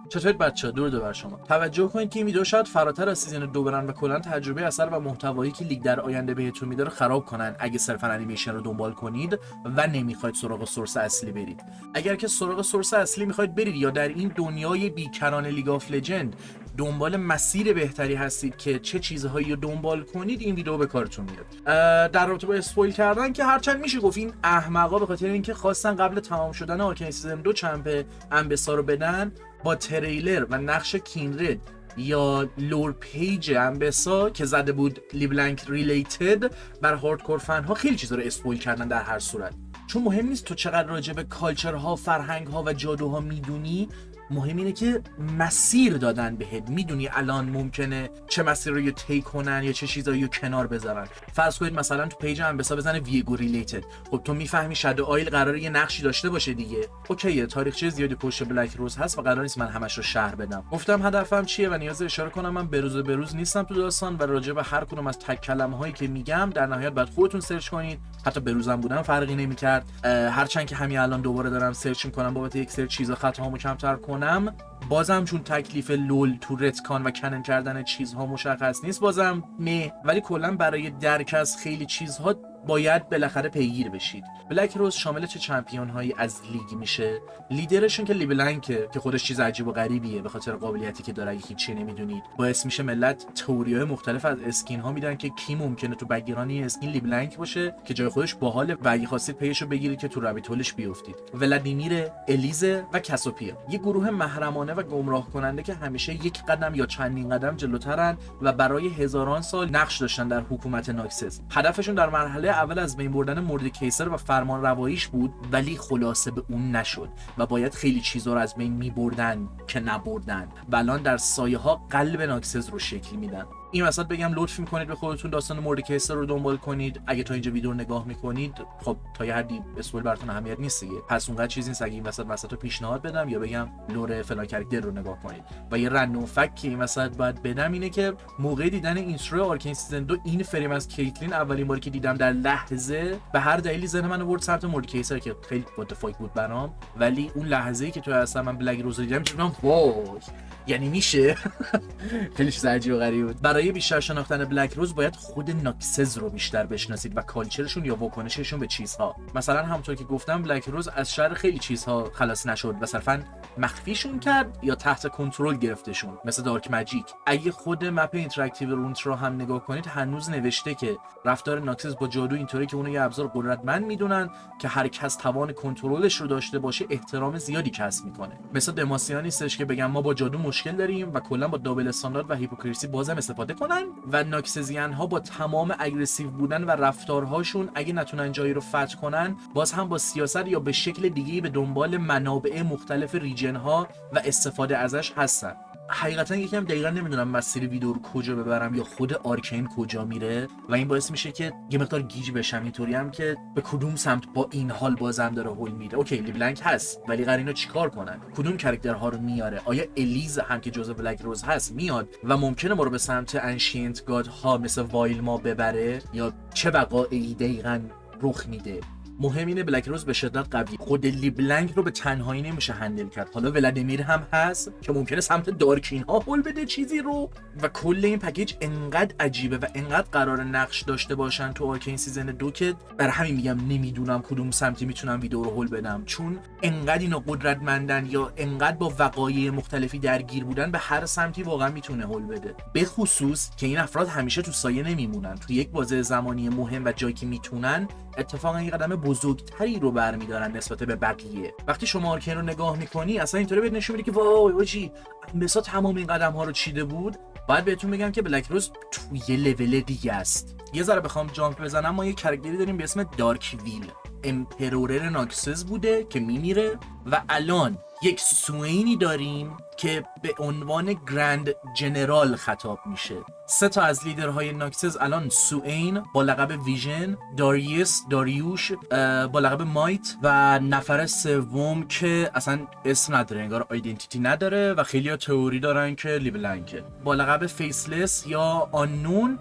چطورید بچه‌ها؟ درود بر شما. توجه کنید که این ویدیو شاید فراتر از سیزن 2 برن و کلا تجربه اثر و محتوایی که لیگ در آینده بهتون میده رو خراب کنن اگه صرفا انیمیشن رو دنبال کنید و نمیخواید سراغ سورس اصلی برید. اگر که سراغ سورس اصلی میخواید برید یا در این دنیای بیکران لیگ آف لجند دنبال مسیر بهتری هستید که چه چیزهایی رو دنبال کنید، این ویدیو به کارتون میاد. در رابطه با اسپویل کردن که هرچند میشه گفت این احمقا به خاطر اینکه خواستن قبل تمام شدن آرکین سیزن 2 چمپ انبسا رو بدن، با تریلر و نقش کینرد یا لور پیج انبسا که زده بود لیبلنک ریلیتد بر هاردکور فن ها خیلی چیزا رو اسپویل کردن. در هر صورت چون مهم نیست تو چقدر راجع به کالچرها، فرهنگ‌ها و جادوها میدونی، مهم اینه که مسیر دادن بهت. میدونی الان ممکنه چه مسیر رو طی کنن یا چه چیزایی رو کنار بذارن. فرض کنید مثلا تو پیج انبسا بزنه ویگو ریلیتد، خب تو میفهمی شادو آیل قراره یه نقشی داشته باشه دیگه. اوکیه، تاریخچه زیادی پشت بلک روز هست و قرار نیست من همش رو شرح بدم. گفتم هدفم چیه و نیاز اشاره کنم من به روز نیستم تو داستان و راجع به هر کدوم از تک کلمه‌هایی که میگم در نهایت بعد خودتون سرچ کنید. حتی به روزم بودم فرقی نمی‌کرد، هرچند که همین الان دوباره دارم سرچ می‌کنم بابت یک سری چیزا خطاهامو کمتر کنم. بازم چون تکلیف لول تو رتکان و کنن کردن چیزها مشخص نیست، بازم نه، ولی کلا برای درک از خیلی چیزها باید بالاخره پیگیر بشید. بلک روز شامل چه چمپیون هایی از لیگ میشه؟ لیدرشون که لیبلنکه که خودش چیز عجیب و غریبیه به خاطر قابلیتی که داره، هیچی نمیدونید. باعث میشه ملت تئوریای مختلف از اسکین ها میدن که کی ممکنه تو بک‌گراند اسکین لیبلنک باشه که جای خودش باحال و اگه خواستید پیشو بگیرید که تو رابیت هولش بیافتید. ولادیمیر، الیزه و کاسوپیا، یه گروه محرمانه و گمراه کننده که همیشه یک قدم یا چندین قدم جلوترن و برای هزاران سال نقش داشتن در حکومت ناکسس. هدفشون در مرحله اول از بین بردن مردکیسر و فرمان رواییش بود، ولی خلاصه به اون نشد و باید خیلی چیزا رو از بین میبردن که نبردن و الان در سایه ها قلب ناکسس رو شکل میدن. این وسط بگم لطف میکنید به خودتون داستان مردکیسر رو دنبال کنید. اگه تا اینجا ویدیو رو نگاه میکنید، خب تا یه حدی اسپویل براتون اهمیت نیست دیگه، پس اونقدر چیزی نیست اگه این وسط رو پیشنهاد بدم یا بگم لور فلان کاراکتر رو نگاه کنید. و یه رندوم فک که این وسط باید بدم اینه که موقع دیدن اینترو آرکین سیزن 2 این فریم از کیتلین اولین باری که دیدم در لحظه به هر دلیلی ذهن من آورد سمت مردکیسر که خیلی واتفاک بود برام، ولی اون لحظه‌ای که تو اصلا من بلک روز دیدم دیدم وای، یعنی میشه خیلی چیز عجیب و غریب بود. برای بیشتر شناختن بلک روز باید خود ناکسز رو بیشتر بشناسید و کالچرشون یا واکنششون به چیزها. مثلا همونطور که گفتم بلک روز از شر خیلی چیزها خلاص نشد و صرفا مخفیشون کرد یا تحت کنترل گرفتشون، مثل دارک ماجیک. اگه خود مپ اینتراکتیو رونت رو هم نگاه کنید، هنوز نوشته که رفتار ناکسز با جادو اینطوری که اون یه ابزار قدرتمند میدونن که هر کس توان کنترلش رو داشته باشه احترام زیادی کسب میکنه. مثل دماسیا نیستش که بگم ما با جادو مشکل داریم و کلا با دابل استاندارد و هیپوکریسی بازم استفاده کنن و ناکسزیان ها با تمام اگریسیو بودن و رفتارهاشون اگه نتونن جایی رو فتح کنن، باز هم با سیاست یا به شکل دیگه‌ای به دنبال منابع مختلف ریجن ها و استفاده ازش هستن. حقیقتا یکم دقیقا نمیدونم مسیر ویدیو رو کجا ببرم یا خود آرکین کجا میره و این باعث میشه که یه مقدار گیج بشم. اینطوری هم که به کدوم سمت با این حال بازم داره هول میره. اوکی لیبلنک هست، ولی قرینو چیکار کنن؟ کدوم کاراکترها رو میاره؟ آیا الیز هم که جزء بلک روز هست میاد و ممکنه ما رو به سمت انشینت گاد ها مثل وایلما ببره یا چه وقایعی دقیقاً رخ میده؟ مهم اینه بلک روز به شدت قوی، خود لیبلنک رو به تنهایی نمیشه هندل کرد. حالا ولادیمیر هم هست که ممکنه سمت دارکین ها هول بده چیزی رو و کل این پکیج انقدر عجیبه و انقدر قرار نقش داشته باشن تو آرکین سیزن 2 که برای همین میگم نمیدونم کدوم سمتی میتونم ویدیو رو هول بدم، چون انقدر اینا قدرتمندن یا انقدر با وقایع مختلفی درگیر بودن، به هر سمتی واقعا میتونه هول بده. به خصوص که این افراد همیشه تو سایه نمیمونن، تو یک بازه زمانی مهم و جایی که میتونن اتفاقا یه قدم بزرگتری رو برمیدارن نسبت به بقیه. وقتی شما آرکین رو نگاه میکنی اصلا اینطوری بهت نشون میده که وای واجی انبسا تمام این قدم ها رو چیده بود. باید بهتون بگم که بلک روز توی لول دیگه است. یه ذره بخوام جامپ بزنم، ما یه کاراکتری داریم به اسم دارک ویل، امپرور ناکسس بوده که میمیره و الان یک سوینی داریم که به عنوان گرند جنرال خطاب میشه. 3 تا از لیدرهای ناکسس الان سوین با لقب ویژن، داریوش با لقب مایت و نفر سوم که اصلا اسم نداره، انگار آیدنتیتی نداره و خیلی‌ها تئوری دارن که لیبلنکه، با لقب فیسلس یا آنون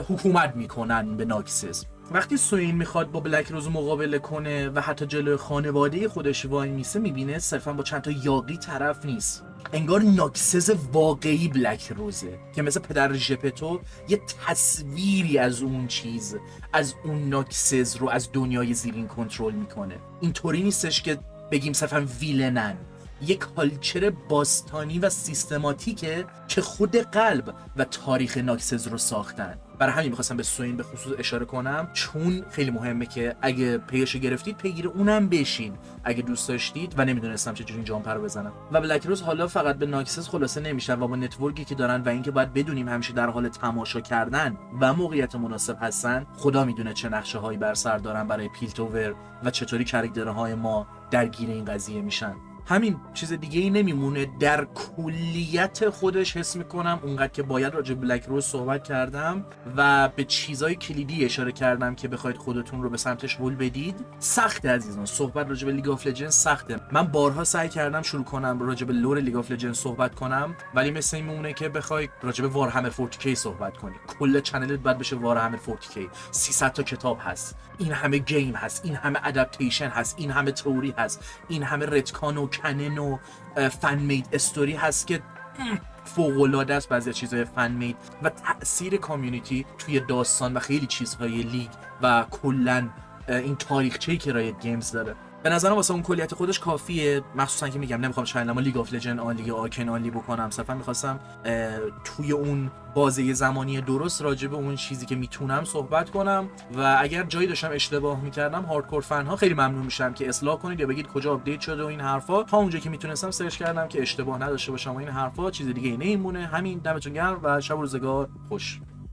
حکومت میکنن به ناکسس. وقتی سوین میخواد با بلک روز مقابله کنه و حتی جلوی خانواده خودش وای میسه، میبینه صرفا با چند تا یاقی طرف نیست. انگار ناکسز واقعی بلک روزه که مثل پدر ژپتو یه تصویری از اون چیز، از اون ناکسز رو از دنیای زیرین کنترل میکنه. اینطوری نیستش که بگیم صرفا ویلنن، یک کالچر باستانی و سیستماتیکه که خود قلب و تاریخ ناکسز رو ساختن. برای همین میخواستم به سوین به خصوص اشاره کنم، چون خیلی مهمه که اگه پیشو گرفتید پیگیر اونم بشین اگه دوست داشتید و نمیدونستم چجوری جامپر رو بزنم. و بلک روز حالا فقط به ناکسز خلاصه نمیشن و با نتورکی که دارن و اینکه باید بدونیم همیشه در حال تماشا کردن و موقعیت مناسب هستن، خدا میدونه چه نقشه هایی بر سر دارن برای پیلتوور و چطوری کاراکترهای ما درگیر این قضیه میشن. همین، چیز دیگه ای نمیمونه. در کلیت خودش حس میکنم اونقدر که باید راجع به بلک روز صحبت کردم و به چیزای کلیدی اشاره کردم که بخواید خودتون رو به سمتش هول بدید. سخته عزیزان، صحبت راجع به لیگ آف لجندز سخته. من بارها سعی کردم شروع کنم راجع به لور لیگ آف لجندز صحبت کنم، ولی مثل میمونه که بخوای راجع به وارهمر 40K صحبت کنی، کل چنلت باید بشه وارهمر 40K. 300 تا کتاب هست، این همه گیم هست، این همه ادپتیشن هست، این همه تئوری هست، این همه رتکان و کنن و فن مید استوری هست که فوق‌العاده است. بعضی چیزهای فن مید و تأثیر کامیونیتی توی داستان و خیلی چیزهای لیگ و کلا این تاریخچه‌ای که رایت گیمز داره. به نظرم واسه اون کلیت خودش کافیه، مخصوصا که میگم نمیخوام چندما لیگ آف لجند آنلی یا آرکن آنلی بکنم، صرفا میخواستم توی اون بازه زمانی درست راجع به اون چیزی که میتونم صحبت کنم و اگر جایی داشتم اشتباه میکردم هاردکور فن ها خیلی ممنون میشم که اصلاح کنید یا بگید کجا آپدیت شده و این حرفا. تا اونجایی که میتونستم سرچ کردم که اشتباه نداشته باشم و این حرفا. چیز دیگه ای نمیمونه. همین، دمتون گرم و شب و روزگار خوش.